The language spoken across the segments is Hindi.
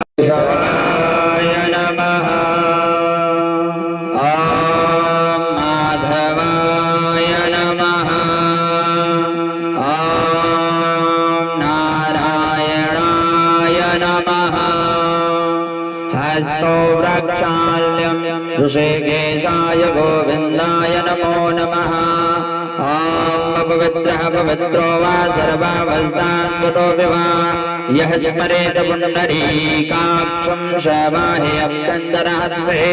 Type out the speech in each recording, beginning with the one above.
केशवाय नमः। ॐ माधवाय नमः। ॐ नारायणाय नमः। हस्तो प्रक्षाल्यं ऋषिकेशाय गोविन्दाय नमो नमः। ॐ पवित्रः पवित्रो वा सर्वावस्थान्गतोऽपि वा यः स्मरेत पुण्डरीकाक्षं शवाहि अभ्यन्तरहस्ते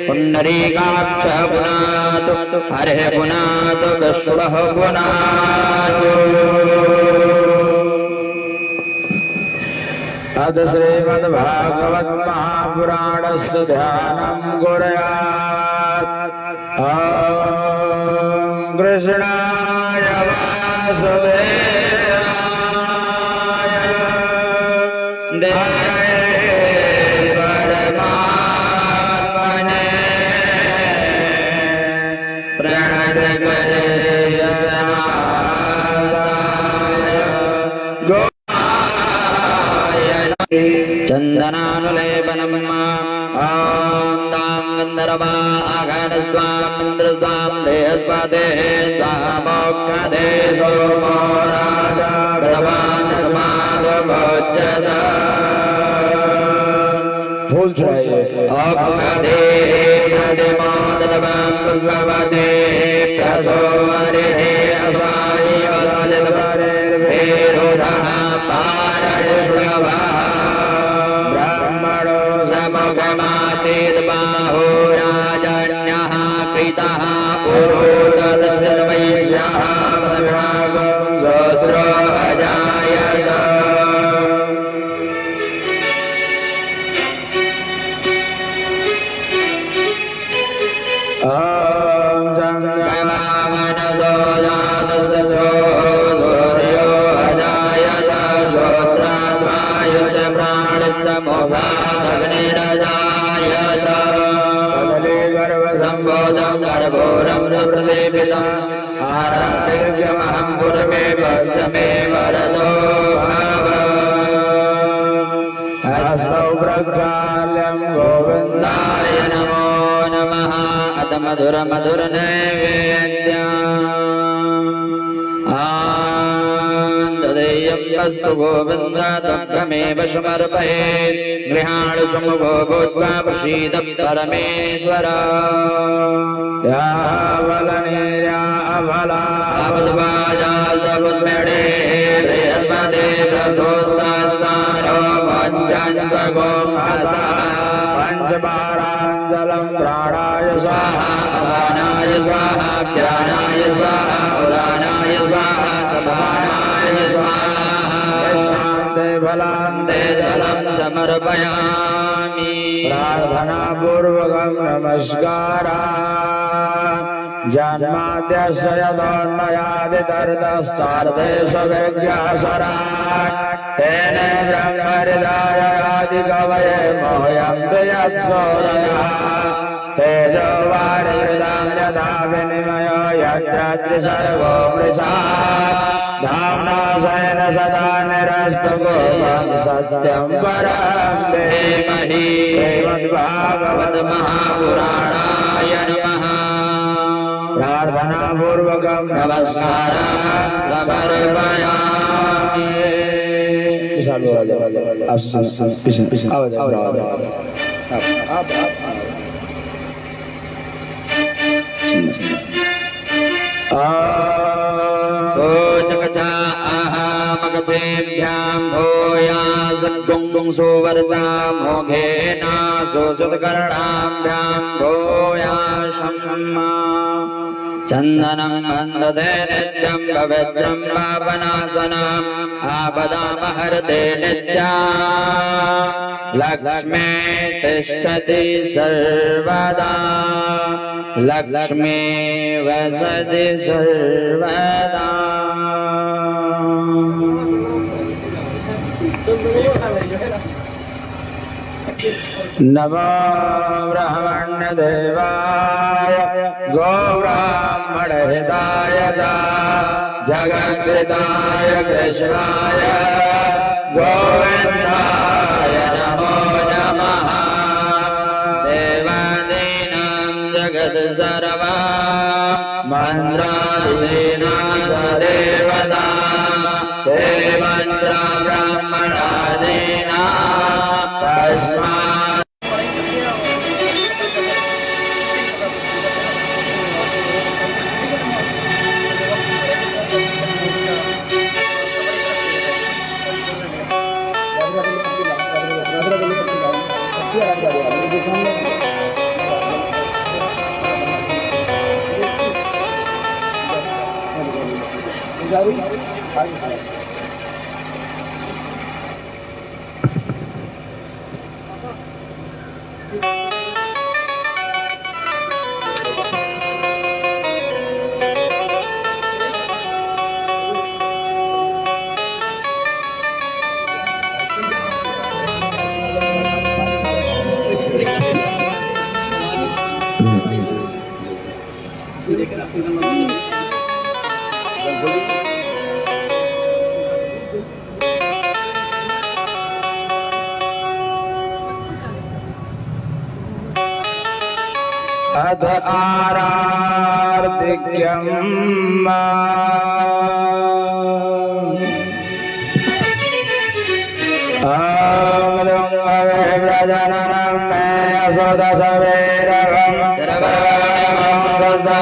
पुण्डरीकाक्षः पुनातु हरिः पुनातु विष्णुः पुनातु। अथ श्रीमद्भागवत महापुराणस्य ध्यानं कुर्यात्। ॐ कृष्णाय वासुदेवाय परमात्मने प्रणतक्लेशनाशाय चन्दनानुलेपनम्। ॐ तां गन्धर्वा आघातस्त्वाम् इन्द्रस्त्वाम् देहस्पते त्वामोक्षदे सोमो राजा भगवान् समागमोच्यत। फूल चढ़ाइए। औपदे प्रतिमोदनवं पुष्पवते प्रसोवरे असाई वसलवरे भेरुधः पारयश्रवः ब्राह्मणो समगमासीत् बाहो राजन्यः कृतः पुरोदस्य वैश्यः पदभागं शूद्रो अजायत। संबोधं गर्भोरं प्रदीपितम् आरम्भ्यमहं पूर्वे पश्य मे वरदो भव। हस्तौ प्रक्षाल्यं गोविन्दाय नमो नमः। अथ मधुर मधुर नैवेद्यम्। तदेयं गोविन्द तमेव समर्पयेत्। गृहाणु सुमुखो भूत्वा प्रसीद परमेश्वर। यावलनीर्या अबला अवद्वाजा समुद्मेणे बृहस्पते प्रसोस्तास्तानो पञ्चन्त्वगोमहसा पञ्चबाराञ्जलं प्राणाय स्वाहा अपानाय स्वाहा ज्ञानाय स्वाहा उदानाय स्वाहा समानाय स्वाहा। शान्ते फलान्ते जलं समर्पयामि। प्रार्थना पूर्वकं नमस्काराः। जन्माद्यस्य यतोन्मयादितरतश्चार्धेष्वभिज्ञासरात् तेने ब्रह्महृदायादिकवये मोहयन्ति यत्सूरयः। तेजो वारिहृदां यथा विनिमयो यत्र त्रिसर्गो मृषा धाम्ना स्वेन सदा निरस्तगोपं सत्यं परं धीमहि। श्रीमद्भागवत महापुराणाय नमः। प्रार्थना पूर्वकं नमस्कारं समर्पयामि। सोचकचा अहमगचेभ्यां भूयासद्गुं सुवर्चा मोघेन सुसुतकर्णाभ्यां भूयाशम्मा चन्दनं वन्दते नित्यं पवित्रं पापनाशनम् आपदामहर्ते नित्या लक्ष्मी तिष्ठति सर्वदा लक्ष्मी वसति सर्वदा। नमो ब्रह्मण्यदेवाय गोब्राह्मणहिताय च जगद्धिताय कृष्णाय गोविन्दाय नमो सर्वा मन्त्रादीना सदेवता ते मन्त्र ब्रह्मणादीना तस्मात् अध आरार्तिक्यम् प्रजननं मे असुदसवेरहं सर्वमंगलस्ते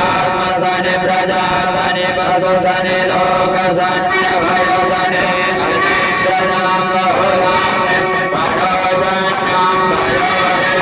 आत्मसनि प्रजासनि पशुसनि लोकसनि अभयसनि अनित्यनां बहुलानि मनोजन्यां भयोरेरो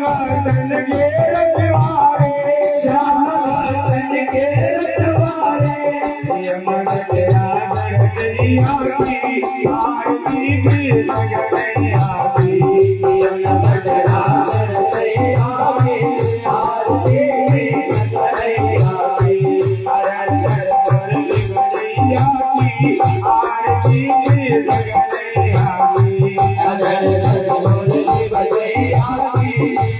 वतन के रखवारे, श्याम वतन के रखवारे, यमन तेरा सगरिया की आरती की सगरिया की, यमन तेरा सगरिया की आरती की सगरिया की, हर हर मुरली बजैया की आरती की सगरिया की, हर हर मुरली बजैया की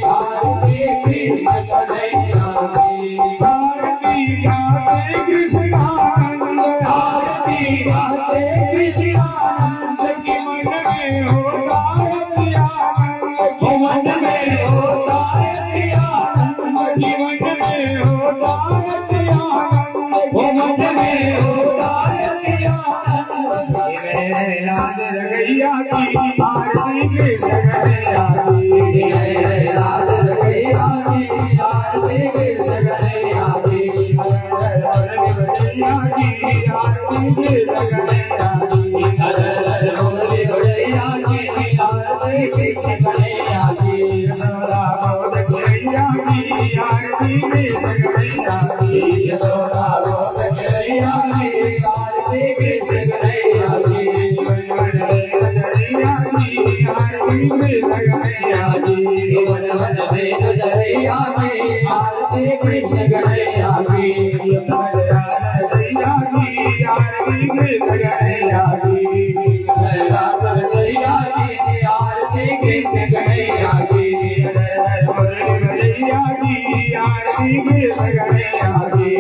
आरती की सगरिया की, आरती गाते कृष्णानंद, आरती गाते कृष्णानंद की मन में होता है आनंद, की मन में होता है आनंद, की मन में होता है आनंद, की मन में होता है आनंद, मेरे लाल रगैया की आरती की सगरिया की, मेरे लाल रगैया की आरती की सगरिया की, बजैया की आरती की सगरिया की, मुरली बजैया की आरती की सगरिया की, यशोदा बोध गैया की आरती की सगरिया की, यशोदा बोध गैया की आरती की सगरिया की, बजैया की आरती की सगरिया की, वन वन वेद जरैया की आरती की सगरिया की, सगरिया की आरती की सगरिया की, सगरिया की आरती की सगरिया की, मुरली बजैया की आरती की सगरिया की,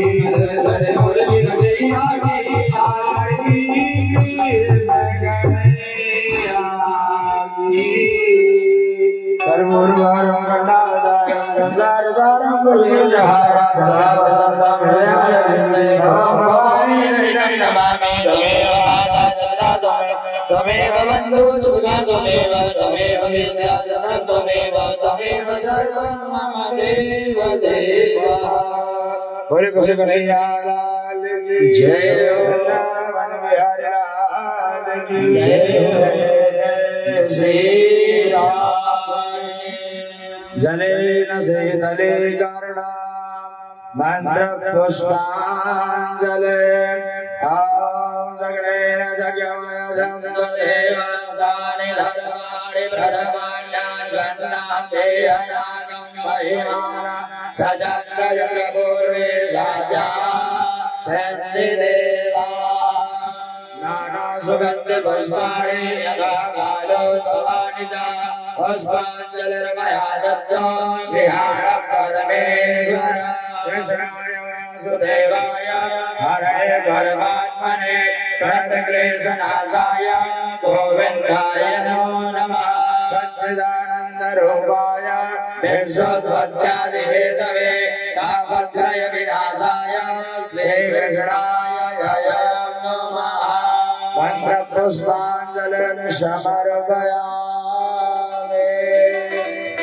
मुरली बजैया की आरती की सगरिया की, कर्पूरवारं गंगावतारं गंगारसारं पुष्पहारं सदावसंतं हृदयारविन्दे भवानी शरणं नमामि, त्वमेव बन्धु सुखा त्वमेव, त्वमेव विद्या त्वमेव, त्वमेव सर्वं मम देव देवा। बोले कृष्ण कन्हैया लाल की जय, वृंदावन बिहारी लाल की जय, श्री राम। जनेन सेतले कर्णा मंत्र पुष्पांजलि, ओम सगरेण जगमयजं देवासानि धर्माणि प्रथमान्यासन्नाते अनागं महिमाना सचन्द्रजग पूर्वे साध्या सन्ति देवा, नाना सुगन्ध पुष्पाणि यथा कालोत्पवानि च, पुष्पाञ्जलिर्मया दत्तो विहार परमेश्वर, कृष्णाय वासुदेवाय हरे परमात्मने प्रणतक्लेशनाशाय गोविन्दाय नमो नमः, सच्चिदानन्दरूपाय विश्वोत्पत्त्यादिहेतवे तापत्रय विनाशाय श्रीकृष्णाय नमः। मंत्र पुष्पांजलिं समर्पयामि।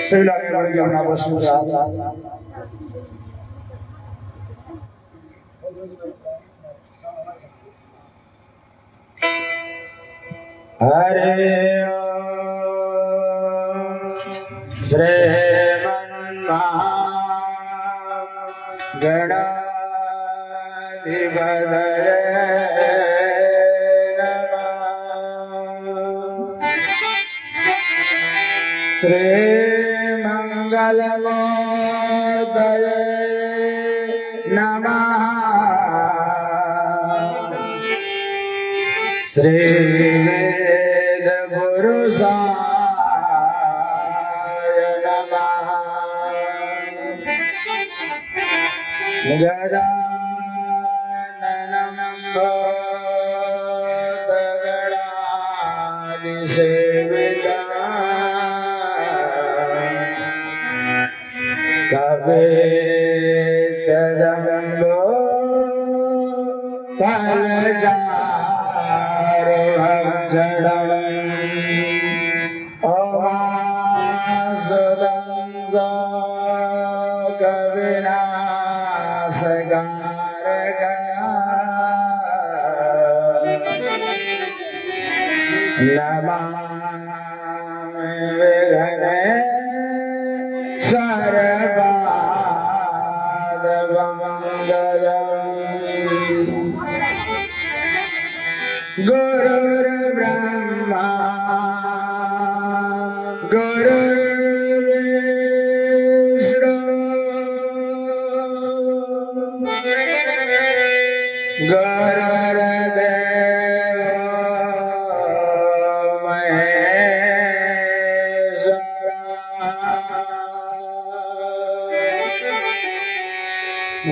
शिवलाल वर्ग अपना पुष्प हरे श्रीमन्महागणाधिपतये श्रीमंगलमूर्तये नमः, श्रीवेदपुरुषाय नमः, गजाननं भूतगणाधिसेवितं कपितजम्बो फलचारुभक्षणम् ओमासुतं कविनाशकारक नमामि विघ्नेश्वरं सर्वादमङ्गलम् गुरुर्ब्रह्मा गुरुर्विष्णु गुरुर्देवो महेश्वरा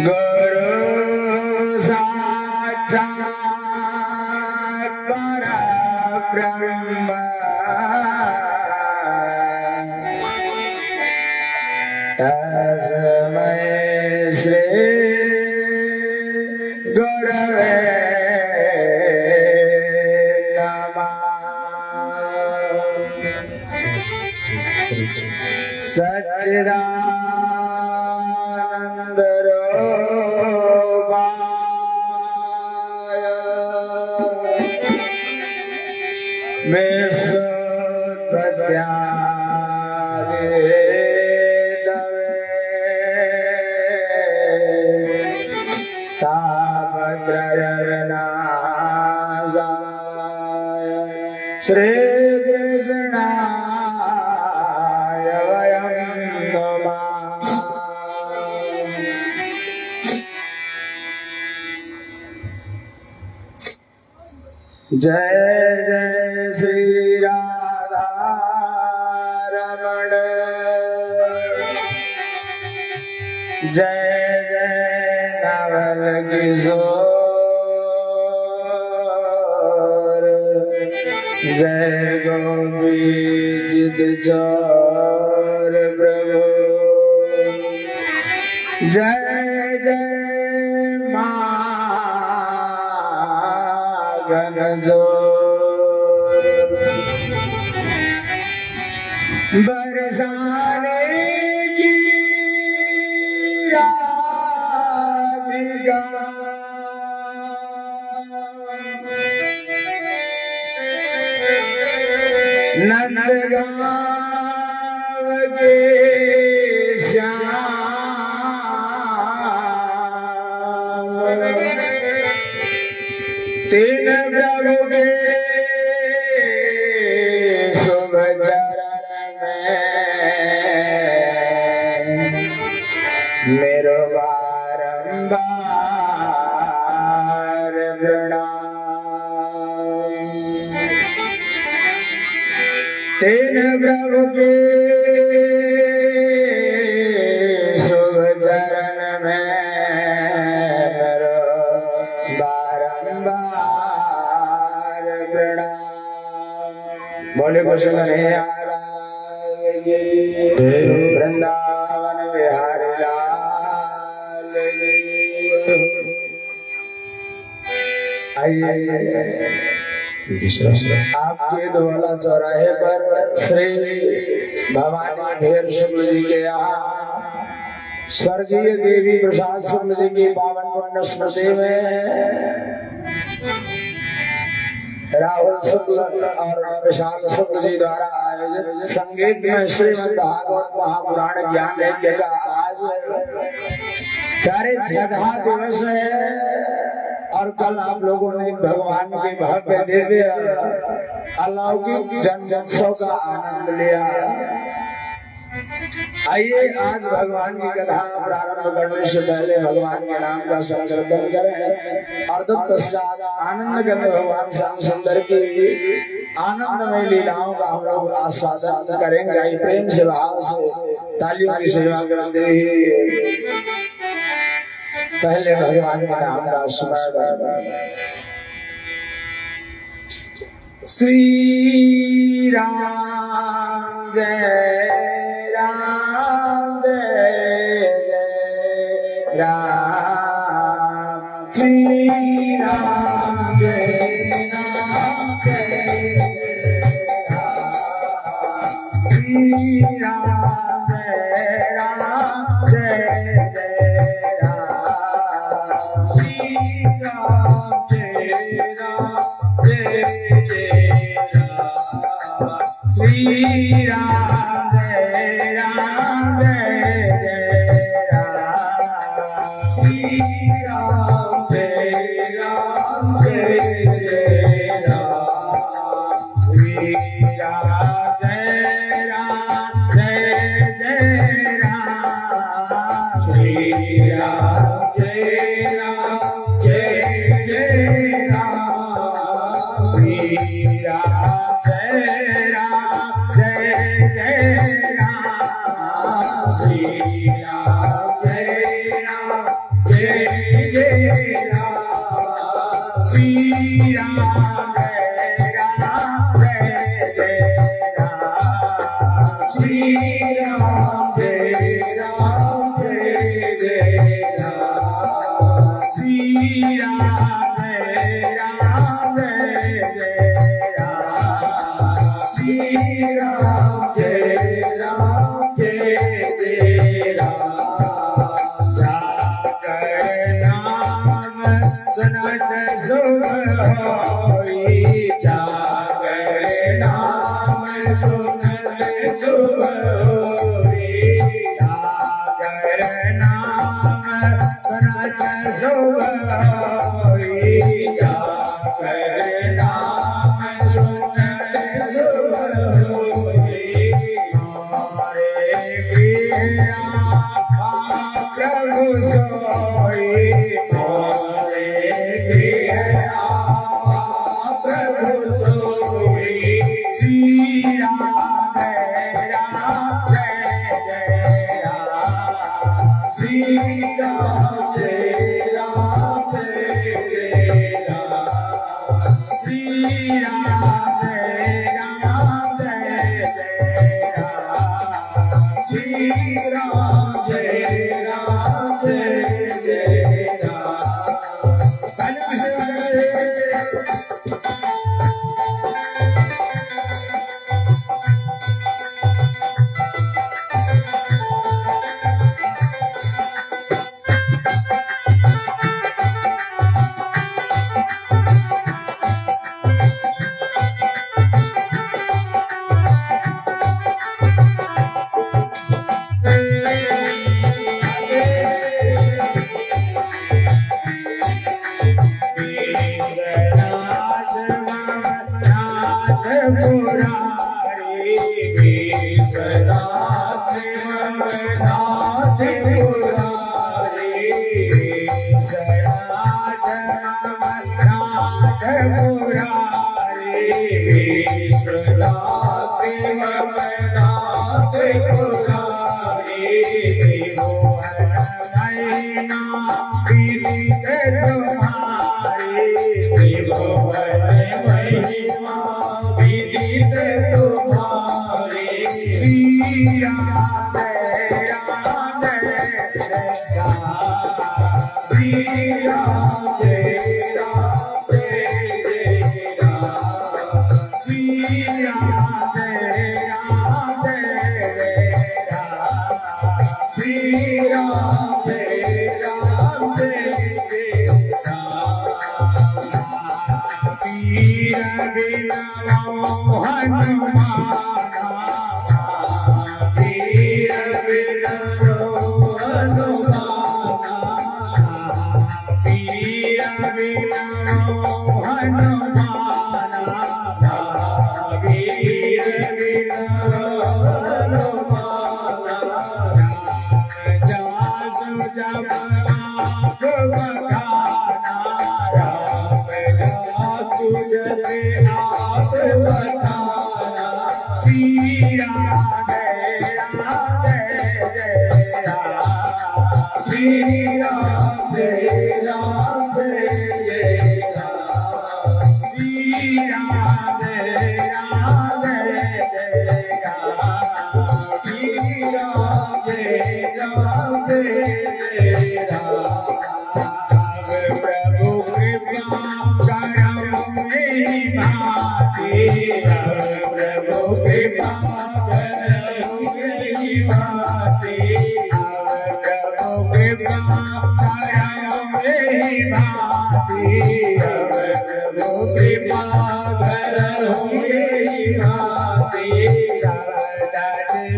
गुरु साक्षात् परब्रह्म तस्मै श्री गुरवे नमः। सच्चिदानंद रूपाय विश्वोत्पत्त्यादिहेतवे तापत्रयविनाशाय श्रीकृष्णाय वयं नमः। जय जय श्री राधा रमण जय जय नवल किशोर जय गोपी चित चोर प्रभु जय जय गनजोर बरसाने की राधिका नंदगांव के श्याम तीन प्रभु के शुभ चरण में मेरो बारंबार प्रणाम। तीन प्रभु के शुभ चरण में मेरो बारंबार प्रणाम। बोले कुशल वृंदावन बिहारी लाल आइए आपके द्वाला चौराहे पर श्री भवानी भेर शुक्ल जी के यहाँ स्वर्गीय देवी प्रसाद शुक्ल जी की पावन पुण्य स्मृति में राहुल शुक्ल और प्रसाद शुक्ल जी द्वारा आयोजित संगीत में श्रीमद् भागवत महापुराण ज्ञान यज्ञ का आज प्यारे जगह दिवस है और कल आप लोगों ने भगवान के भव्य दिव्य अलौकिक जन जनोत्सव का आनंद लिया। आइए आज भगवान की कथा प्रारंभ करने से पहले भगवान के नाम का संकीर्तन करें और तत्पश्चात आनंद गंध भगवान श्याम सुंदर की आनंदमय लीलाओं का हम लोग आस्वादन करेंगे। आई प्रेम से भाव से तालियों की सेवा करते ही पहले भगवान के नाम का स्मरण। श्री राम जय राम जय जय राम श्री राम जय राम जय राम श्री राम जय राम जय जय राम श्री राम जय राम जय जय राम श्री राम जय राम जय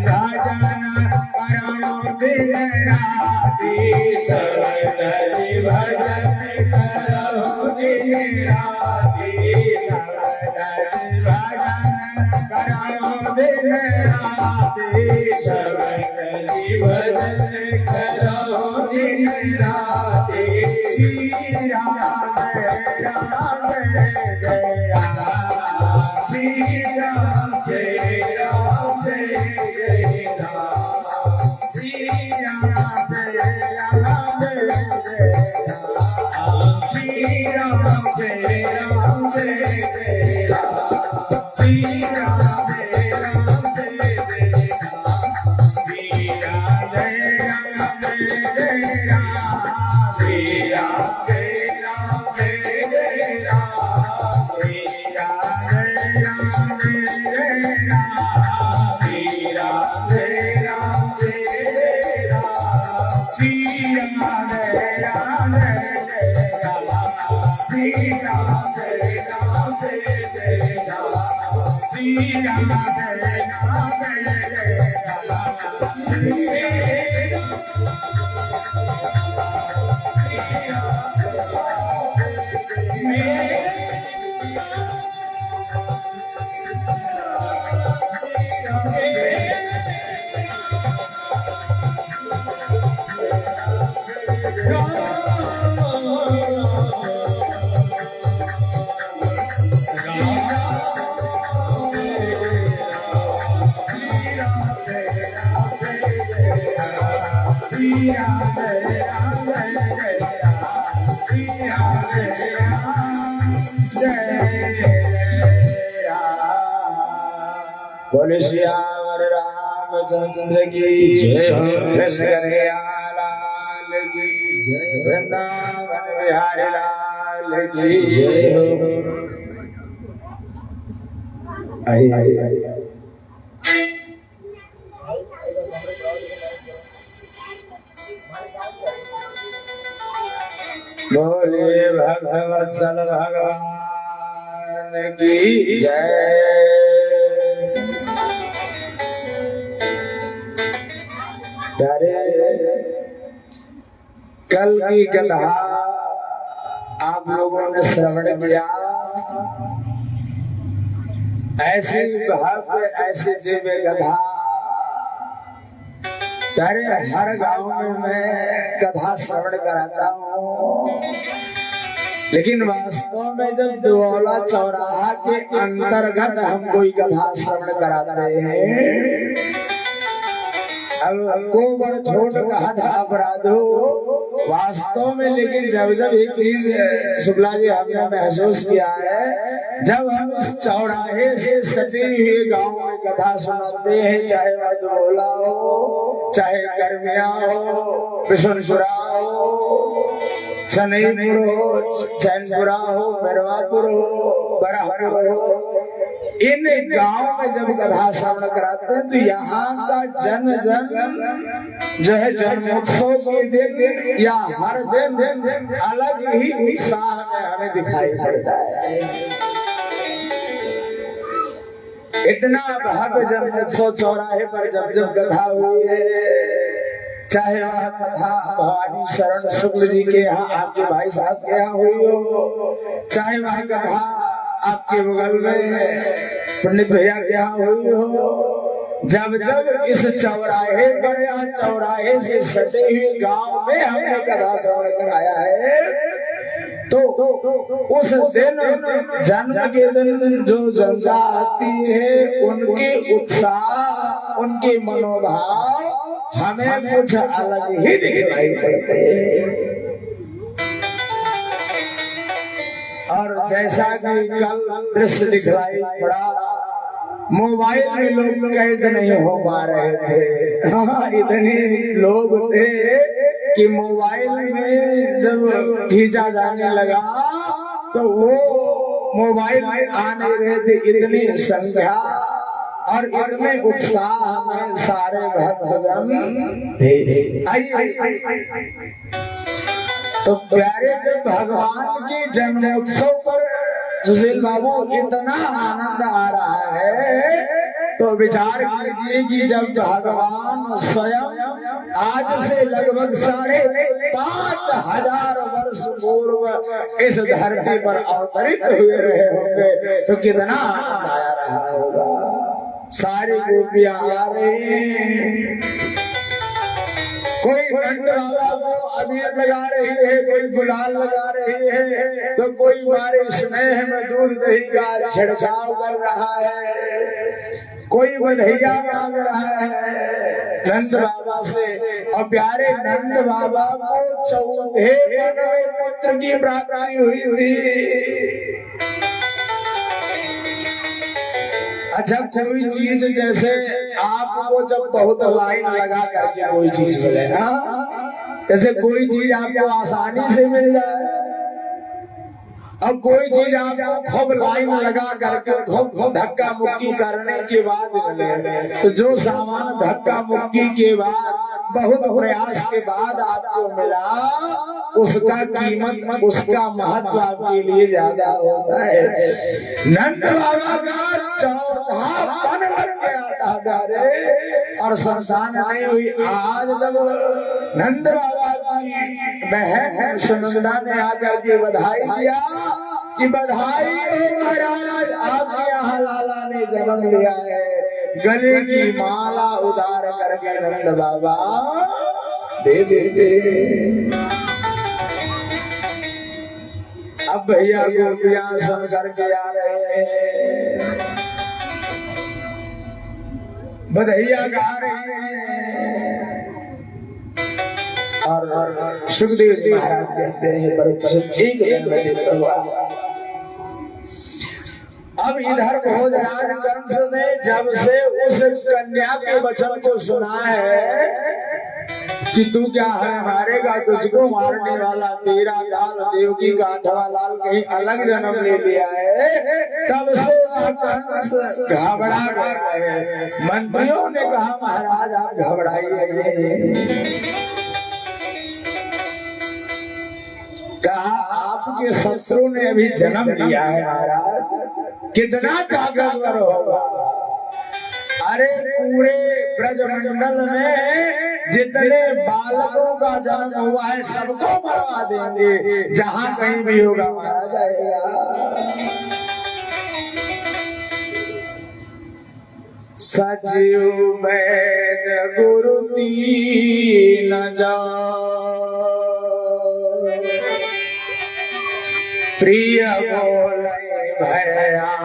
Bhajana दिन राति सब करि भजन करो दिन राति सब करि भजन करो दिन राति सब करि भजन करो दिन राति श्री राम राम जय राम श्री राम जय राम जय राम श्री राम जय राम जय राम श्री राम जय राम जय राम श्री राम जय राम जय राम श्री राम जय राम जय राम श्री राम जय राम जय राम श्री राम जय राम जय राम श्री राम जय राम जय राम श्री राम जय राम जय राम श्री राम जय राम जय राम श्री राम जय राम जय बोले श्यावर रामचंद्र की जय हो, कृष्ण कन्हैया लाल की जय, वृंदावन बिहारी लाल की जय हो। आई बोले भगवत्सल भगवान की जय। कल की कथा आप लोगों ने श्रवण किया। ऐसी भव्य ऐसी दिव्य कथा तेरे हर गांव में मैं कथा श्रवण कराता हूँ, लेकिन वास्तव में जब दुआला चौराहा के अंतर्गत हम कोई कथा श्रवण कराते हैं, अब को बड़ छोट कहा था अपराधो वास्तव में, लेकिन जब जब एक चीज शुक्ला जी हमने महसूस किया है, जब हम इस चौराहे से सटे हुए गांव में कथा सुनाते हैं, चाहे वह दुबोला हो, चाहे कर्मिया हो, बिशनपुरा हो, सनईपुर हो, चैनपुरा हो, मेरवापुर हो, बराहपुर हो, इन गांव में जब कथा श्रवण कराते हैं तो यहाँ का जन जो है जन्मोत्सव के दिन या हर दिन अलग ही उत्साह में हमें दिखाई पड़ता है। इतना भव्य जन्मोत्सव चौराहे पर जब जब कथा हुई है, चाहे वह कथा भवानी शरण शुक्ल जी के यहाँ आपके भाई साहब के यहाँ हुई हो, चाहे वह कथा आपके बगल में पंडित भैया के यहाँ हुई हो, जब जब इस चौराहे पर या चौराहे से सटे हुए गांव में हमने कथा श्रवण कराया है, तो उस दिन जन्म के दिन जो जनता आती है, उनके उत्साह, उनके मनोभाव हमें कुछ अलग ही दिखाई पड़ते हैं। और जैसा कि कल दृश्य दिखलाई पड़ा, मोबाइल में लोग कैद नहीं हो पा रहे थे। हाँ, इतने लोग थे कि मोबाइल में जब खींचा जाने लगा तो वो मोबाइल में आ नहीं रहे थे, इतनी संख्या और इतने उत्साह में सारे भक्तजन थे। तो प्यारे, जब भगवान के जन्मोत्सव पर सुशील बाबू इतना आनंद आ रहा है, तो विचार कीजिए कि जब भगवान स्वयं आज से लगभग 5,500 वर्ष पूर्व इस धरती पर अवतरित हुए रहे होंगे तो कितना आनंद आया रहा होगा। सारी गोपियां आ रही हैं, कोई नंद बाबा को अबीर लगा रही है, कोई गुलाल लगा रही है, तो कोई मारे स्नेह में दूध दही का छिड़काव कर रहा है, कोई बधाइयां मांग रहा है नंद बाबा से। और प्यारे नंद बाबा को 14वें पुत्र की प्राप्ति हुई थी। अच्छा, कोई चीज जैसे आपको जब बहुत लाइन लगा करके कोई चीज मिले ना, जैसे कोई चीज आपको आसानी से मिल जाए, अब कोई चीज आपको खूब लाइन लगा करके खूब धक्का मुक्की करने के बाद मिले, तो जो सामान धक्का मुक्की के बाद बहुत प्रयास के बाद आपको मिला, उसका कीमत उसका महत्व आपके लिए ज्यादा होता है। नंद बाबा का 14 बन गया था डारे और संतान नहीं हुई। आज जब नंद बाबा की बहन सुनंदा ने आकर के बधाई दिया कि बधाई हो महाराज, आपके यहाँ लाला ने जन्म लिया है, गले की माला उतार करके नंद बाबा दे दे दे। अब भैया गोपियां सुन करके आ रहे हैं, बधाइयां गा रहे हैं, और सुखदेव जी महाराज कहते हैं एक दिन में देता हुआ। अब इधर भोजराज कंस ने जब से उस कन्या के वचन को सुना है कि तू क्या है मारेगा, तुझको मारने वाला तेरा लाल देवकी का 8वां लाल कहीं अलग जन्म ले लिया है, तब से कंस घबरा गया है। मंत्रियों ने कहा महाराज आप घबराइए, कहा आपके शत्रु ने अभी जन्म लिया है महाराज, कितना ताकतवर होगा। अरे पूरे ब्रजमंडल में जितने बालकों का जन्म हुआ है सबको मरवा देंगे, जहां कहीं भी होगा मारा जाएगा। सचिव वैद गुरु तीन प्रिय बोले भयास,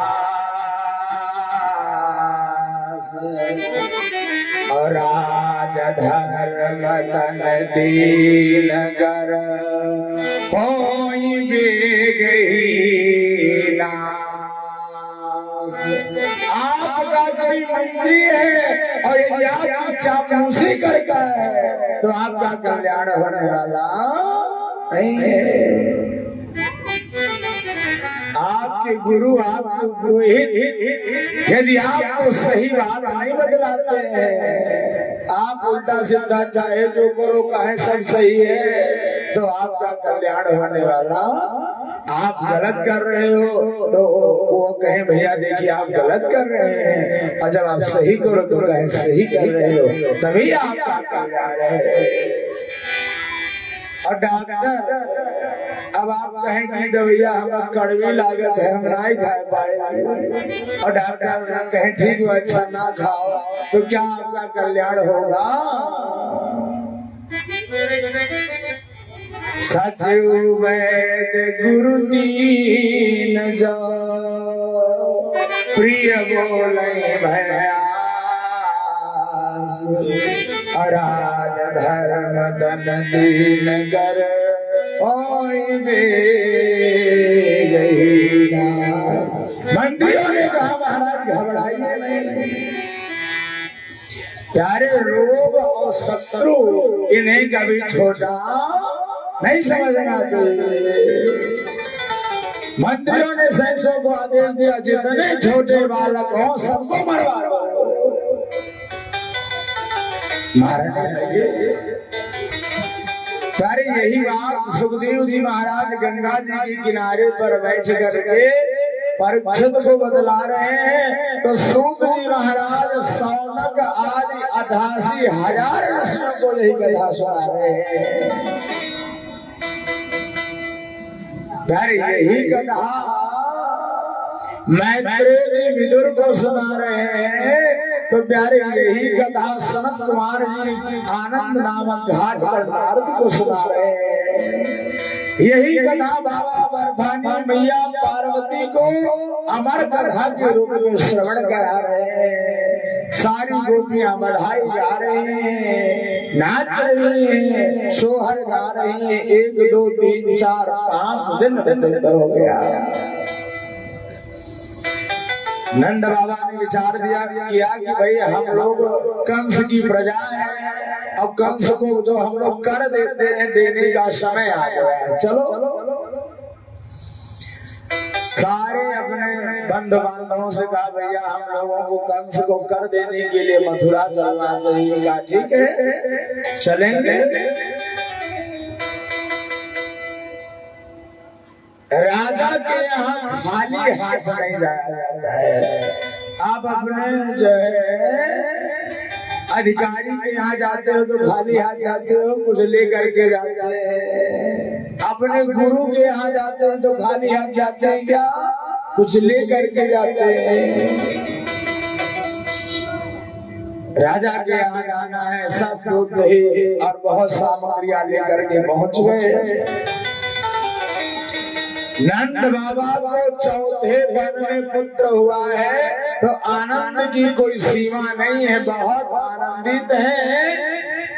और राज धर्म तन दीन कर होई बेगही नास। आपका कोई मंत्री है और यदि आप चापलूसी करता है तो आपका कल्याण होने वाला नहीं है। आपके गुरु आपको पुरोहित यदि आपको सही बात नहीं बतलाते हैं, आप उल्टा सीधा चाहे जो करो कहे सब सही है, तो आपका कल्याण होने वाला। आप गलत कर रहे हो तो वो कहे भैया देखिए आप गलत कर रहे हैं, और जब आप सही करो तो कहे सही कर रहे हो, तभी आपका कल्याण है। और डॉक्टर अब आप कहेंगे दवाइया हम कड़वी लागत है हम नहीं खा पाए, और डॉक्टर कहें ठीक हो अच्छा ना खाओ, तो क्या आपका कल्याण होगा। सचिव वैद गुरु दीन जो प्रिय बोले भयास, राज धर्म तन दीन कर मंत्रियों ने कहा महाराज घबराइए नहीं, प्यारे रोग और शत्रु इन्हें कभी छोटा नहीं समझना चाहिए। मंत्रियों ने सैनिकों को आदेश दिया जितने छोटे बालक हो सबको मरवा दो, मारने लगे। सारी यही बात सुखदेव जी महाराज गंगा जी के किनारे पर बैठ करके परीक्षित को बदला रहे हैं। तो सूत जी महाराज सौनक आदि 88,000 ऋषियों को यही कथा सुना रहे हैं। प्यारे यही कथा मैत्रेय विदुर को सुना रहे हैं। तो प्यारे यही कथा सनत कुमार जी आनंद नामक घाट पर नारद को सुना रहे हैं। यही कथा बाबा बर्फानी मैया पार्वती को अमर कथा के रूप में श्रवण करा रहे हैं। सारी गोपियां बधाई जा रही हैं, नाच रही हैं, सोहर गा रही हैं। 1 2 3 4 5 दिन व्यतीत हो गया। नंद बाबा ने विचार किया कि भाई हम लोग कंस की प्रजा है और कंस को जो हम लोग कर देते हैं देने का समय आ गया है। चलो सारे अपने बंधु बांधवों से कहा भैया हम लोगों को कंस को कर देने के लिए मथुरा चलना चाहिए। कहा ठीक है चलेंगे। राजा के यहाँ खाली हाथ नहीं जाया जाता है। आप अपने जो है अधिकारी के यहाँ जाते हो तो खाली हाथ जाते हो, कुछ लेकर के जाते हैं। अपने गुरु के यहाँ जाते हैं तो खाली हाथ जाते हैं क्या, कुछ लेकर के जाते हैं। राजा के यहाँ जाना है, सब दूध दही और बहुत सामग्रियां लेकर के पहुंच गए। नंद बाबा को चौथे वन में पुत्र हुआ है तो आनंद की कोई सीमा नहीं है, बहुत आनंदित है।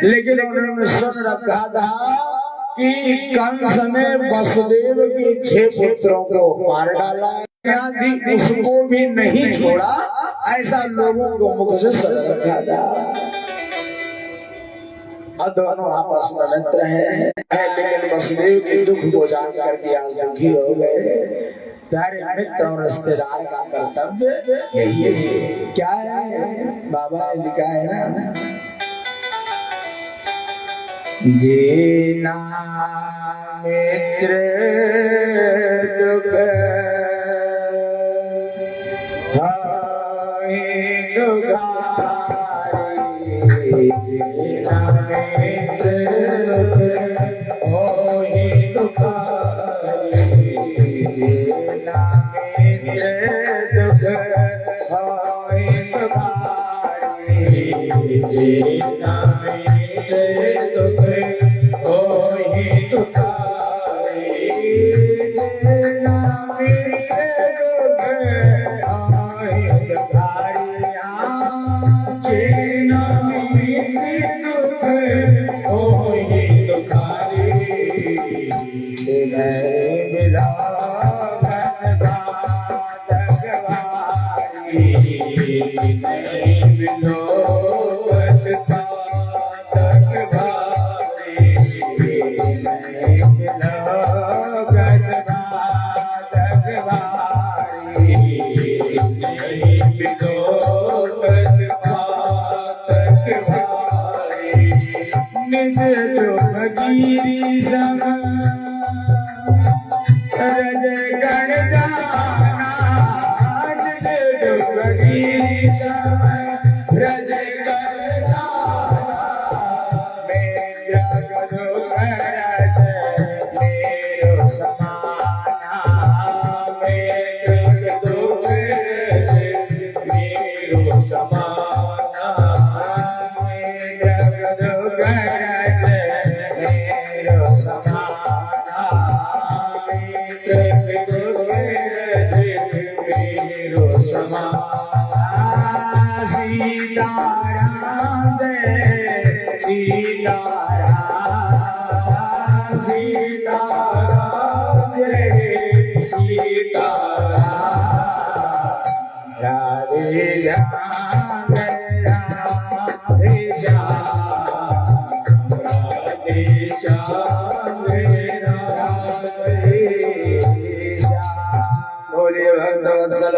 लेकिन उन्होंने सुन रखा था कि कंस ने वसुदेव के 6 पुत्रों को मार डाला, यदि उसको भी नहीं छोड़ा, ऐसा लोगों को मुख से सुन रखा था। और दोनों आपस में मित्र हैं, लेकिन वसुदेव के दुख को जान करके आज दुखी हो गए। प्यारे मित्र और रिश्तेदार का कर्तव्य यही है। क्या है बाबा ने लिखा है ना, जीना मित्र दुख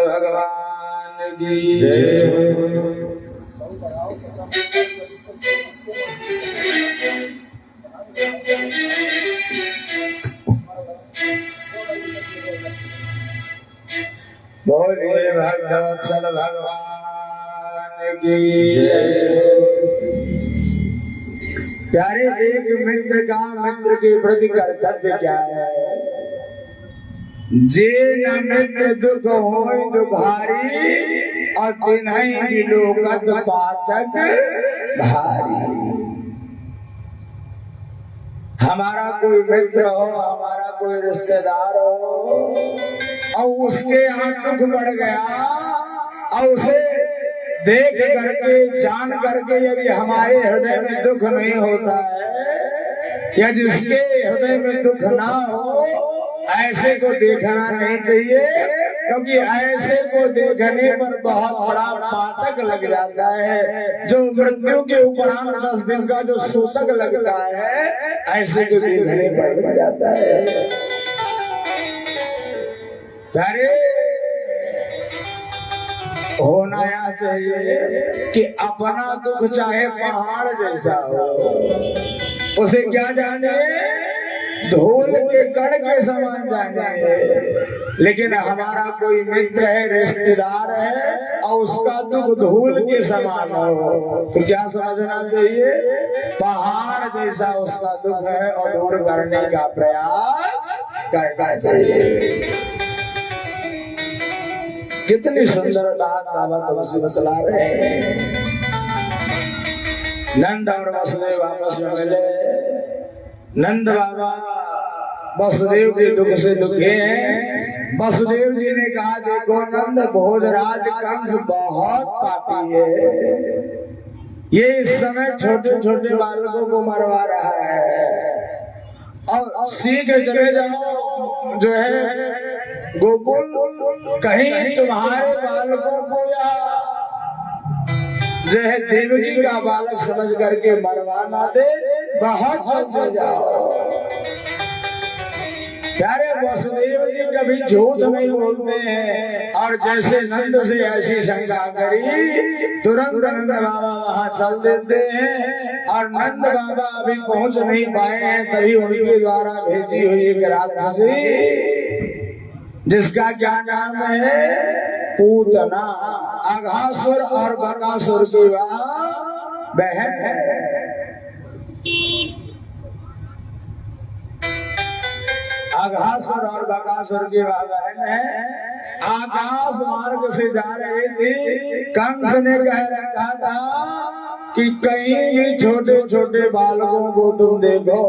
भगवान की जय। बोलिए भक्तवत्सल भगवान की जय। प्यारे एक मित्र का मित्र के प्रति कर्तव्य क्या है? जे न मित्र दुख होय दुखारी और तिन्हि विलोकत पातक भारी। हमारा कोई मित्र हो, हमारा कोई रिश्तेदार हो और उसके यहाँ दुख बढ़ गया और उसे देख करके जान करके यदि हमारे हृदय में दुख नहीं होता है या जिसके हृदय में दुख ना हो, ऐसे को देखना नहीं चाहिए, क्योंकि ऐसे को देखने पर बहुत बड़ा पातक लग जाता है। जो मृत्यु के उपरांत 10 दिन का जो सूतक लगता है, ऐसे को देखने पर लग जाता है। अरे होना यह चाहिए कि अपना दुख चाहे पहाड़ जैसा हो, उसे क्या जाने, धूल के कण के समान जाने। लेकिन हमारा कोई मित्र है, रिश्तेदार है और उसका दुख धूल के समान हो, तो क्या समझना चाहिए? पहाड़ जैसा उसका दुख है और दूर करने का प्रयास करना चाहिए। कितनी सुंदर बात बाबा तुमसे बतला रहे हैं। नंद और वसुदेव आपस में मिले। नंद बाबा वसुदेव के दुख से दुखी हैं। वसुदेव जी ने कहा, देखो नंद, भोजराज कंस बहुत पापी है, ये इस समय छोटे छोटे बालकों को मरवा रहा है और सीख चले जाओ जो है गोकुल, कहीं तुम्हारे बालकों को या जो है देवकी का बालक समझ करके मरवा ना दे, बहुत चलते जाओ। प्यारे वसुदेव जी कभी झूठ नहीं बोलते हैं और जैसे नंद से ऐसी शंका करी, तुरंत नंद बाबा वहां चल देते हैं और नंद बाबा अभी पहुंच नहीं पाए हैं, तभी उनके द्वारा भेजी हुई एक राक्षसी, जिसका क्या नाम है, पूतना, अघासुर और बकासुर की बहन है। अघासुर और बकासुर की बहन है। आकाश मार्ग से जा रही थी। कंस ने कह रखा था कि कहीं भी छोटे छोटे बालकों को तुम देखो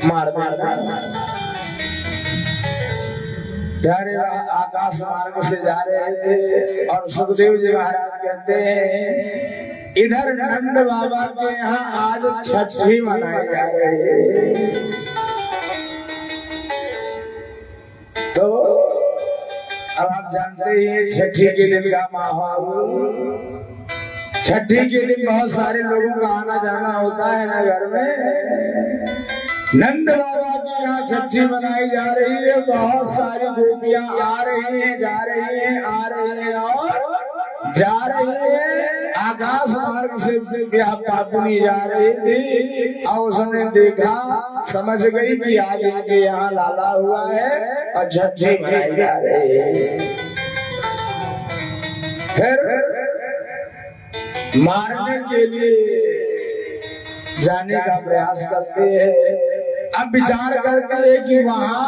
मार मार। प्यारे आकाश मार्ग से जा रहे थे और सुखदेव जी महाराज कहते हैं, इधर नंद बाबा के यहाँ आज छठी मनाई जा रही है। तो अब आप जानते ही छठी के दिन का माहौल, छठी के दिन बहुत सारे लोगों का आना जाना होता है ना घर में। नंद बाबा के यहाँ छठी मनाई जा रही है, बहुत सारी गोपियां आ रही हैं, जा रही हैं, आ रही हैं और जा रही है। आकाश मार्ग से पापुनी जा रही थी और उसने देखा, समझ गई कि आज इनके यहाँ लाला हुआ है और छठी मनाई जा रही है। फिर मारने के लिए जाने का प्रयास करते हैं। अब विचार करते हैं कि वहां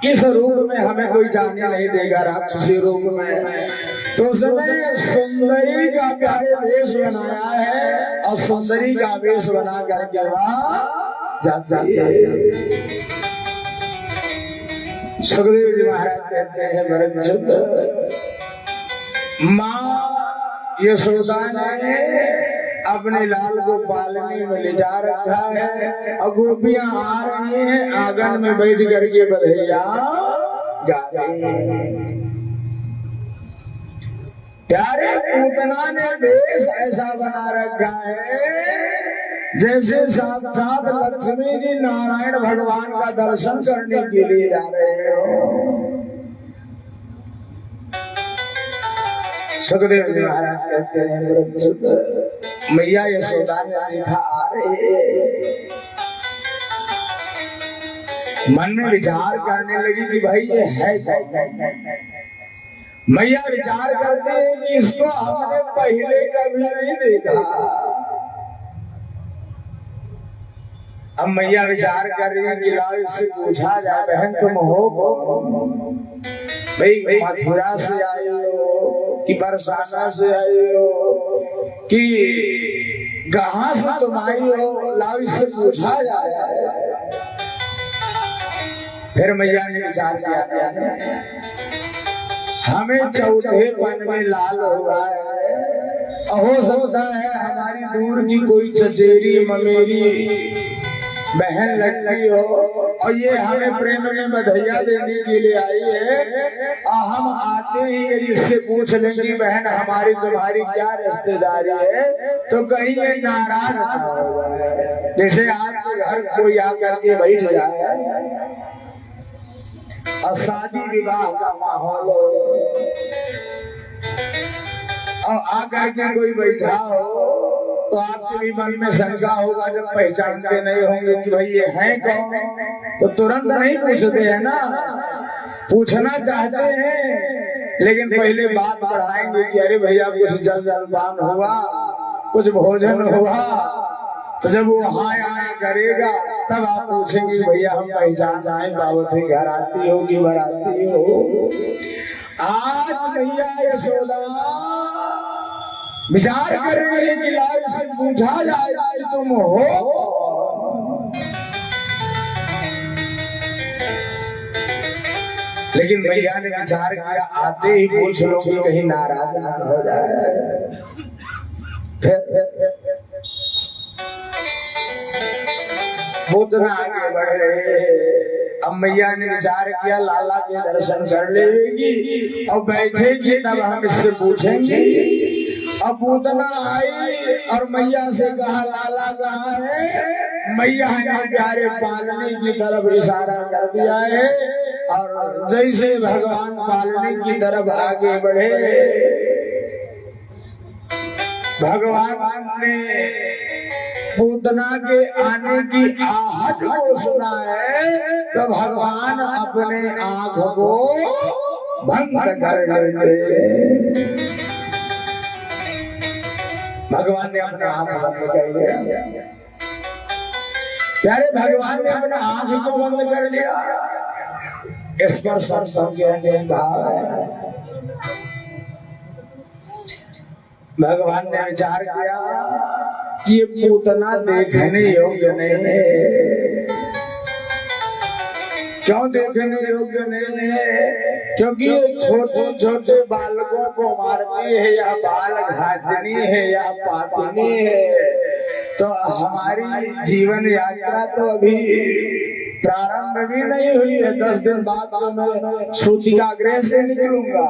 इस रूप में हमें कोई जाने नहीं देगा, राक्षसी रूप में, तो उसने सुंदरी का प्यारे वेश बनाया है और सुंदरी का वेश बना करके वहां जाती है। सुखदेव जी महाराज कहते हैं, भरत माँ यशोदा ने अपने लाल को पालने में ले जा रखा है और गोपियां आ रही हैं, आंगन में बैठ करके बधैया गा रही हैं। प्यारे पूतना ने वेश ऐसा बना रखा है जैसे साक्षात लक्ष्मी जी नारायण भगवान का दर्शन करने के लिए जा रहे हो। सुखदेव जी महाराज कहते हैं, मैया यशोदा ने देखा आ रहे, मन में विचार करने लगी कि भाई ये है मैया विचार करते हैं कि इसको हमने पहले कभी नहीं देखा। अब मैया विचार कर रही है कि लाओ इससे पूछा जाए, बहन तुम हो भाई, मथुरा से आई हो कि बरसाना से आई हो कि कहां से तुम आई हो, लाओ इससे पूछा जाए। फिर मैया ने विचार किया हमें चौथे पन में लाल हुआ है, हो सकता है हमारी दूर की कोई चचेरी ममेरी बहन लड़की हो और ये हमें प्रेम में बधाइयां देने के लिए आई है। हम आते ही यदि इससे पूछ लेंगे बहन हमारी तुम्हारी क्या रिश्तेदारी है, तो कहीं ये नाराज ना हो जाए। जैसे आपके घर कोई आकर के बैठ जाए और शादी विवाह का माहौल हो और आकर के कोई बैठा हो तो आपके भी मन में शंका होगा, जब पहचानते नहीं होंगे कि भाई ये हैं कौन, तो तुरंत नहीं पूछते हैं ना, पूछना चाहते हैं लेकिन पहले बात बढ़ाएंगे कि अरे भैया कुछ जल जलपान हुआ, कुछ भोजन हुआ, तो जब वो हाँ आना करेगा तब आप पूछेंगे भैया हम पहचान जाए बाबू घर आती हो कि बराती हो। आज भैया यशोदा विचार कर रही है कि लाओ इसे पूछा जाए तुम हो। लेकिन भैया ने विचार किया आते ही पूछ लो कि कहीं नाराज ना हो जाए। पूतना आगे बढ़ रहे। अब मैया ने विचार किया लाला के दर्शन कर लेगी और बैठेगी तब हम इससे पूछेंगे। अब पूतना आई और मैया से कहा लाला कहाँ है। मैया ने प्यारे पालने की तरफ इशारा कर दिया है और जैसे भगवान पालने की तरफ आगे बढ़े भगवान ने पूतना के आने की आहट को सुना है तो भगवान अपने आंख को बंद कर लेते। भगवान ने अपना आंख बंद कर लिया। प्यारे भगवान ने अपना आंख को बंद कर लिया। इस पर संज्ञा भाव है। भगवान ने विचार किया कि ये पूतना देखने योग्य नहीं है। क्यों देखने योग्य नहीं है? क्योंकि ये छोटे छोटे बालकों को मारती है या बाल घातनी है या पापिनी है। तो हमारी जीवन यात्रा तो अभी प्रारंभ भी नहीं हुई है। 10 दिन बाद तो मैं सूतिका गृह से निकलूंगा।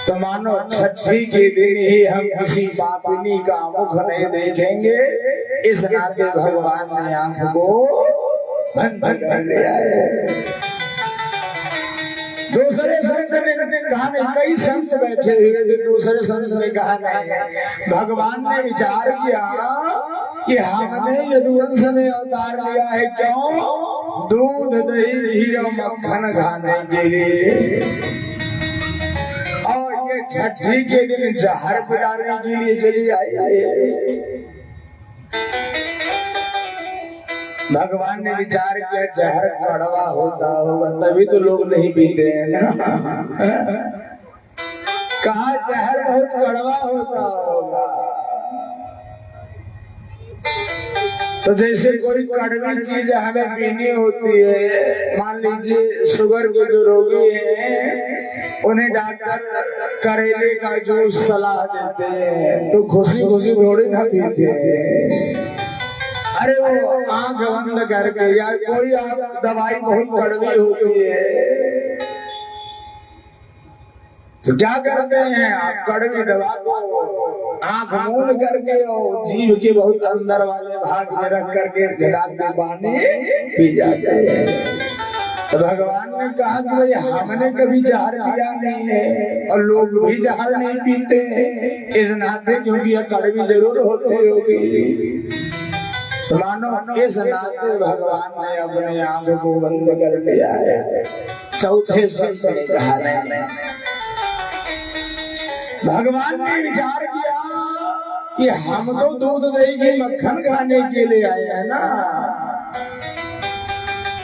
तो मानो छठी के दिन ही हम किसी पापिनी का मुख नहीं देखेंगे। इस नाते भगवान ने आंख को बंद कर लिया है। दूसरे संत ने कहा नहीं, कई संत बैठे हुए थे। दूसरे संत ने कहा नहीं। भगवान ने विचार किया कि हमने यदुवंश में अवतार लिया है। क्यों? दूध दही घी और मक्खन खाने के लिए और ये छठी के दिन जहर पिलाने के लिए चली आई। भगवान ने विचार किया जहर कड़वा होता होगा तभी तो लोग नहीं पीते हैं ना। कहा जहर बहुत कड़वा होता होगा। तो जैसे कोई कड़वी चीज हमें पीनी होती है, मान लीजिए शुगर के जो रोगी हैं उन्हें डॉक्टर करेले का जूस सलाह देते हैं तो खुशी खुशी थोड़ी ना पीते हैं। अरे वो आंख बंद करके या कोई आप दवाई बहुत कड़वी होती है तो क्या करते हैं आप कड़वी दवा को आंख मूंद करके और जीभ के बहुत अंदर वाले भाग में रख करके गिरा के पानी पी जाते हैं। तो भगवान ने कहा कि भाई हमने कभी जहर पिया नहीं है और लोग भी जहर नहीं पीते इस नाते, क्योंकि यह कड़वी जरूर होती होगी। तो मानो इस नाते भगवान ने अपने आंख को बंद कर लिया है। चौथे संत ने कहा नहीं, भगवान ने विचार किया कि हम तो दूध दही के मक्खन खाने के लिए आए हैं ना,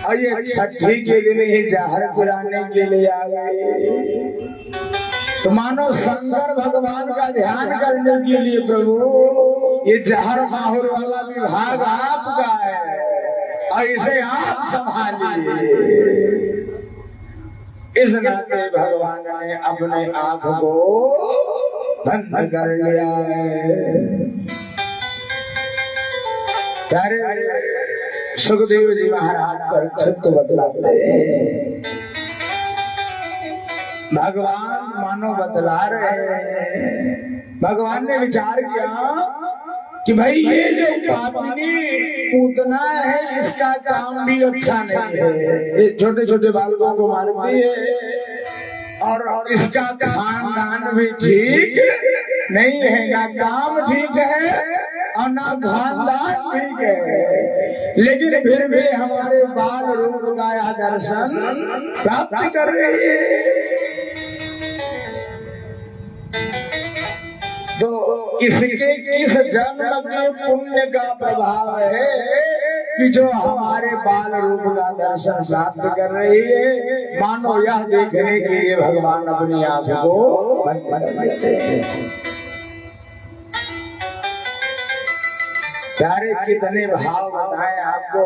और ये छठी के दिन ही जहर पिलाने के लिए आ गए। तो मानो शंकर भगवान का ध्यान करने के लिए प्रभु ये जहर माहौल वाला विभाग आपका है और इसे आप संभालिए। इस नाते भगवान ने अपने आंख को बंद कर लिया है। सुखदेव जी महाराज परीक्षित को बतलाते हैं, भगवान मानो बतला रहे हैं। भगवान ने विचार किया कि भाई ये जो पापिनी पूतना है इसका काम भी अच्छा नहीं है, ये छोटे छोटे बालकों को मारती है और इसका खानदान भी ठीक नहीं है, ना काम ठीक है और ना खानदान ठीक है, लेकिन फिर भी हमारे बाल रूप का दर्शन प्राप्त कर रही है। तो इसके किस जन्म के पुण्य का प्रभाव है कि जो हमारे बाल रूप का दर्शन प्राप्त कर रही है। मानो यह देखने के लिए भगवान अपनी आंख को बंद कर देते हैं। प्यारे कितने भाव बताए आपको,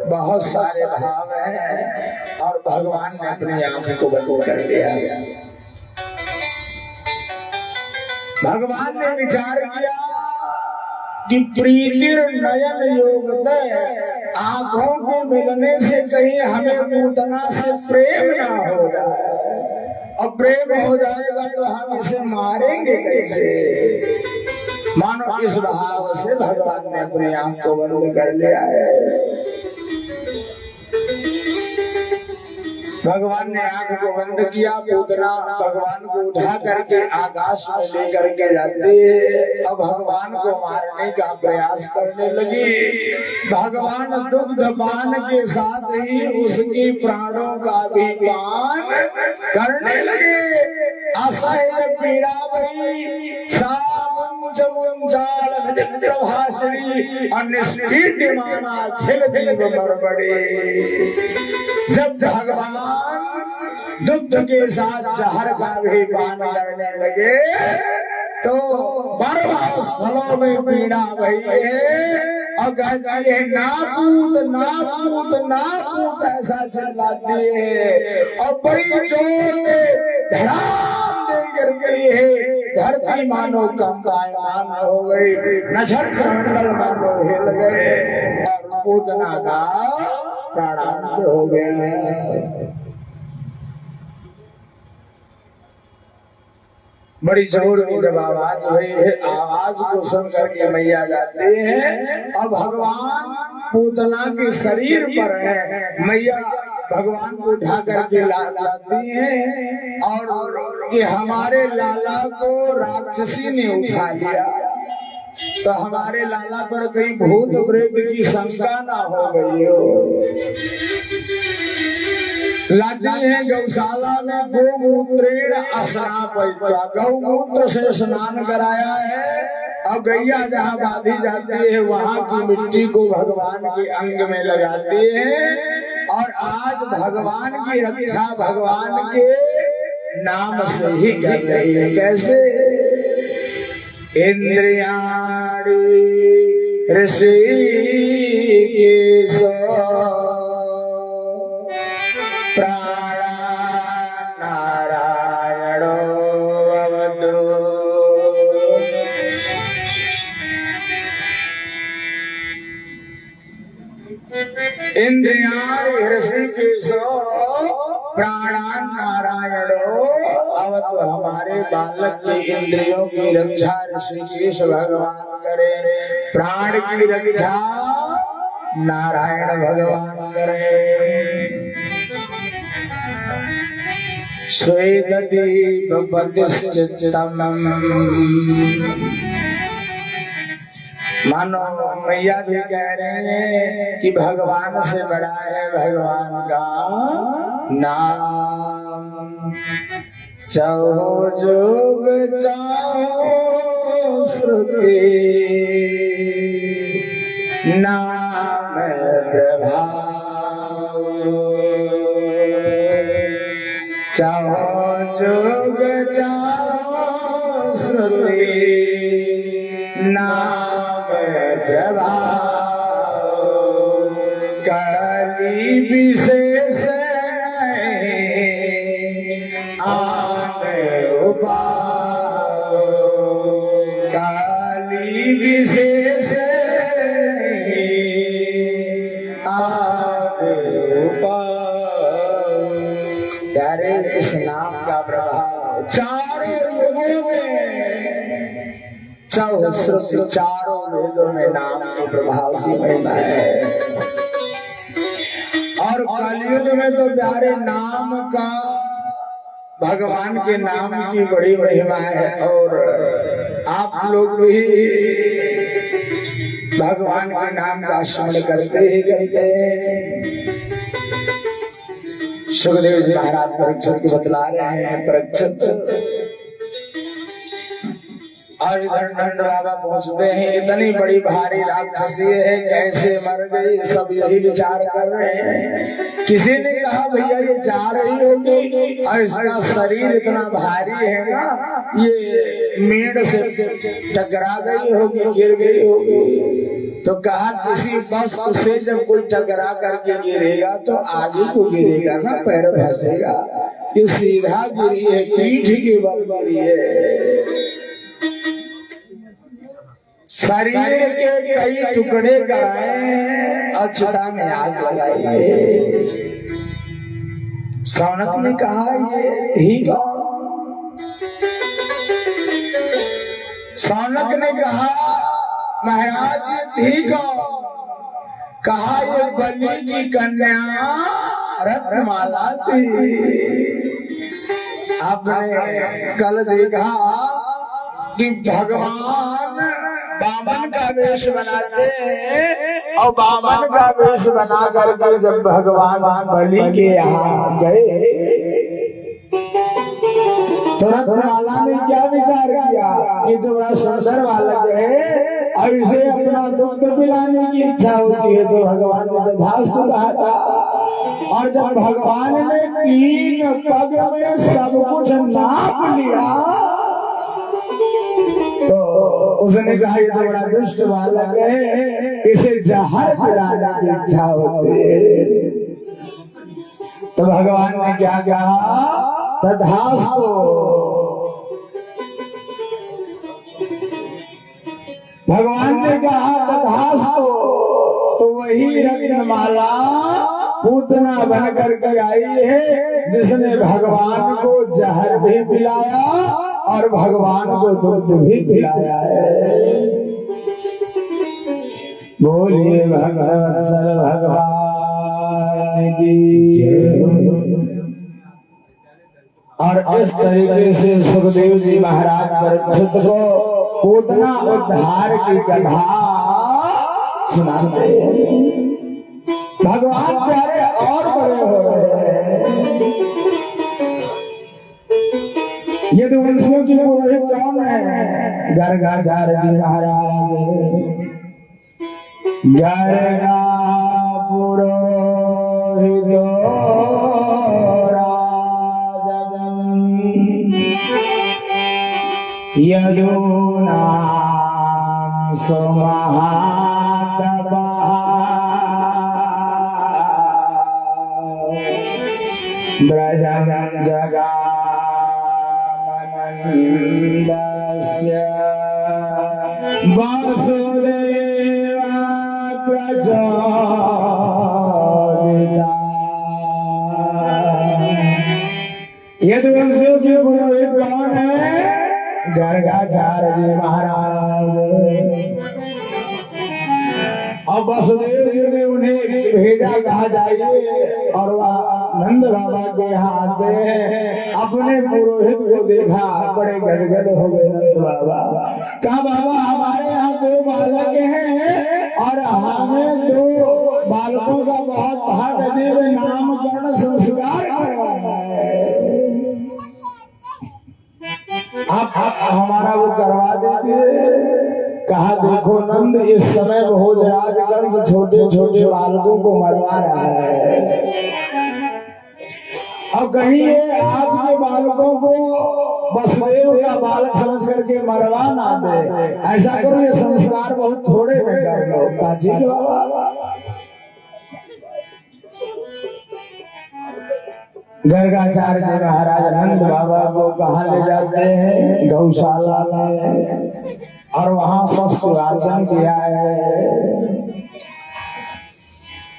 बहुत सारे भाव हैं और भगवान ने अपनी आंख को बंद कर दिया। भगवान ने विचार किया कि प्रीतिर नयन योग आंखों के मिलने से कहीं हमें पूतना से प्रेम ना हो जाए, और प्रेम हो जाएगा तो हम इसे मारेंगे कैसे। मानो इस भाव से भगवान ने अपनी आंख को बंद कर लिया है। भगवान ने आंख को बंद किया, पूतना भगवान को उठा करके आकाश में लेकर के जाती है। अब भगवान को मारने का प्रयास करने लगी। भगवान दुग्ध पान के साथ ही उसकी प्राणों का भी पान करने लगे। असह्य पीड़ा भई जब भगवान दुग्ध के साथ जहर का भी पान करने लगे तो बर्बाद स्थलों में पीड़ा भई है और कहती है नापूत नापूत नापूत ऐसा चिल्लाती है और बड़ी जोर से धड़ाम दे गिर गई है। धरती मानो कंपायमान हो गई, नक्षत्र मंडल मानो हिल गए और पूतना का प्राणांत हो गया। बड़ी जोर की जब आवाज हुई है, आवाज को सुन करके मैया जाते हैं और भगवान पूतना के शरीर पर है। मैया भगवान को उठा करके लाती हैं और कि हमारे लाला को राक्षसी ने उठा लिया, तो हमारे लाला पर कहीं भूत प्रेत की शंका ना हो गई हो। लाती है गौशाला में गोमूत्रेण अस्नापयित्वा, गौमूत्र से स्नान कराया है। अब गैया जहाँ बांधी जाती है वहाँ की मिट्टी को भगवान के अंग में लगाते हैं और आज भगवान की रक्षा भगवान के नाम से ही कर रही है। कैसे? इंद्रियाणि ऋषिकेश नारायणो अवतु। इंद्रियाणि ऋषिकेशो प्राणान नारायणो अवतु। हमारे बालक की इंद्रियों की रक्षा ऋषिकेश भगवान करे, प्राण की रक्षा नारायण भगवान करे। मानो मैया भी कह रहे हैं कि भगवान से बड़ा है भगवान का नाम। चाहो जोग चाहो श्रुति नाम प्रभाव चाहो जोग चाहो श्रुति नाम प्रभाव कली विशेष काली विशेष प्यारे इस नाम का प्रभाव चारों युगों में चारों वेदों में नाम के प्रभाव की महिमा है। और कलयुग में तो प्यारे नाम का भगवान के नाम की बड़ी महिमा है। और आप लोग भी भगवान के नाम का स्मरण करते ही करते हैं। सुखदेव जी महाराज परीक्षित को बतला रहे हैं, परीक्षित और इधर नंद बाबा पहुंचते हैं, इतनी बड़ी भारी राक्षसी है, कैसे मर गई, सब यही विचार कर रहे हैं। किसी ने कहा भैया ये जा रही होगी और इसका शरीर इतना भारी है ना, ये मेड़ से टकरा गई होगी, गिर गई होगी। तो कहा किसी वस्तु से जब कोई टकरा करके गिरेगा तो आगे को गिरेगा ना, पैर फंसेगा। ये सीधा गिरी है, पीठ के बल गिरी है। शरीर के कई टुकड़े कराए और चिता में आग लगाई है। सौनक ने कहा ये ही कौन? सौनक ने कहा महाराज ये ही कौन? कहा ये बलि की कन्या रत्नमाला थी। आपने कल देखा कि भगवान बामन का वेश बनाते हैं और बामन का वेश बना करके जब भगवान बलि के यहाँ गए तो रत्नमाला ने क्या विचार किया कि तो बड़ा सुंदर बालक है और इसे अपना दुग्ध पिलाने की इच्छा होती है, तो भगवान ने धास्तु कहा था। और जब भगवान ने 3 पग में सब कुछ नाप लिया तो उसने कहा ये तो बड़ा दुष्ट बालक है, इसे जहर पिलाने की इच्छा होती है। तो भगवान ने क्या कहा? तथास्तु। भगवान ने कहा तथास्तु। तो वही रत्नमाला पूतना बन करके आई है, जिसने भगवान को जहर भी पिलाया और भगवान को दूध भी पिलाया है। बोलिए भगवत्सल भगवान की। और इस तरीके से सुखदेव जी महाराज परीक्षित को पूतना उद्धार की कथा सुनाते हैं। भगवान प्यारे और बड़े हो रहे हैं। ये तो वंशियों के पुरोहित कौन है? गर्गाचार्य महाराज। गर्गा पुरोहित यदूनां सुमहातपः ब्रजं जगामनन्दस्य वासुदेव प्रचोदिता। यदुवंशियों के पुरोहित कौन है? गर्गाचार्य जी महाराज। और वसुदेव जी ने उन्हें भेजा, कहा जाइए, और वह नंद बाबा के यहाँ आते हैं। अपने पुरोहित को देखा, बड़े गदगद हो गए नंद बाबा। कहा बाबा हमारे यहाँ 2 बालक हैं और हमें 2 बालकों का बहुत भाग नामकरण संस्कार करवाना है। हमारा वो करवा दीजिए। कहा देखो नंद इस समय भोजराज कंस छोटे छोटे बालकों को मरवा रहा है, अब कहीं ये आपके बालकों को वसुदेव का बालक समझ करके मरवा ना दे। ऐसा करो ये संस्कार बहुत थोड़े में कर लो। ठीक बाबा। गर्गाचार्य जी महाराज नंद बाबा को कहा ले जाते हैं गौशाला में, और वहां सस्तुवाचन किया है।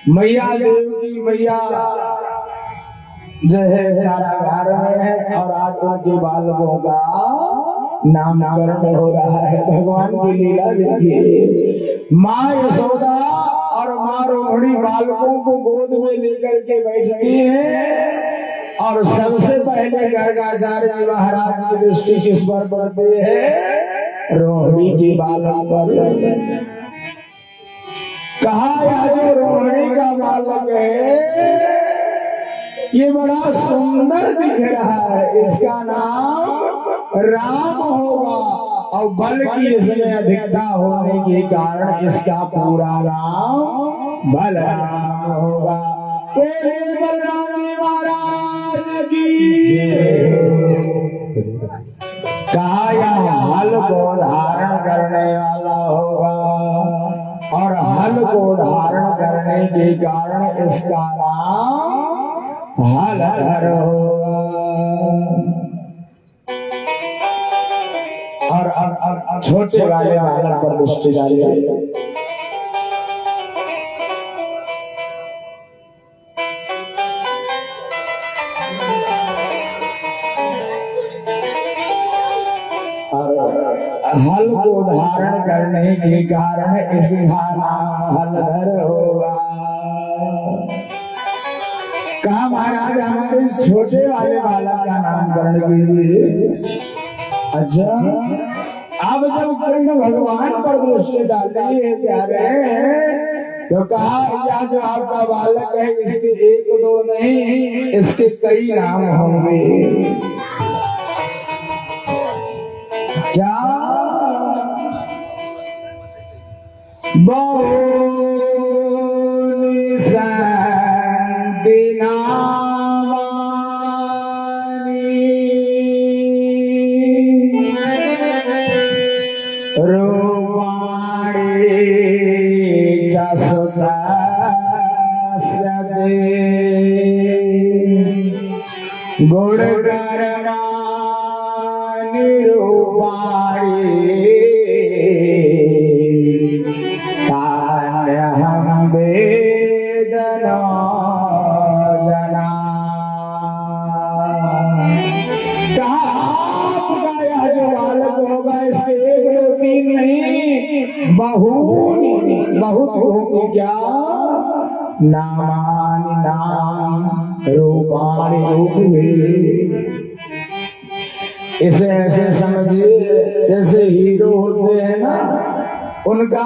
मैया देव की मैया जो है कारागार में है, और आज उनके बालकों का नामकरण हो रहा है। भगवान की लीला देखिए, माँ यशोदा और माँ रोहिणी बालकों को गोद में लेकर के बैठी है, और सबसे पहले गर्गाचार्य जी महाराज की दृष्टि किस पर पड़ती है? रोहिणी की बालक पर। कहा यह जो रोहिणी का बालक है ये बड़ा सुंदर दिख रहा है, इसका नाम राम होगा, और बल की इसमें अधिकता होने के कारण इसका पूरा नाम बलराम होगा। बलराम जी महाराज की। कहा यह हल को धारण करने वाला होगा, और हल को धारण करने के कारण इसका नाम हलधर होगा। और अब छोटे वाले बालक पर दृष्टि डालिए। हल को धारण करने के कारण इसका नाम हलधर होगा। कहा महाराज हमारे इस छोटे वाले बालक का नामकरण कीजिए। अच्छा, अब जब कृष्ण भगवान पर दृष्टि डाली है प्यारे, तो कहा यह जो आपका बालक है इसके एक दो नहीं, इसके कई नाम होंगे। क्या? बहुनी संति नामानि रूपाणि च सुतस्य ते गुणकर्माणि रूपाणि तान्यहं वेद न जानामि। कहा आपका यह जो बालक होगा इसके एक दो तीन नहीं, बहुत होंगे। क्या? नामानि नाम रूपाणि रूप भी। इसे ऐसे समझिए जैसे हीरो होते हैं ना, उनका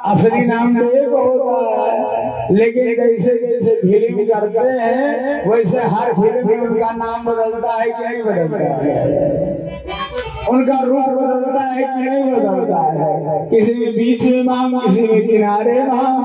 असली नाम तो एक होता है, लेकिन जैसे जैसे फिल्म करते हैं वैसे हर फिल्म में उनका नाम बदलता है कि नहीं बदलता है? उनका रूप बदलता है कि नहीं बदलता है? किसी में बीच में माम, किसी में किनारे माम,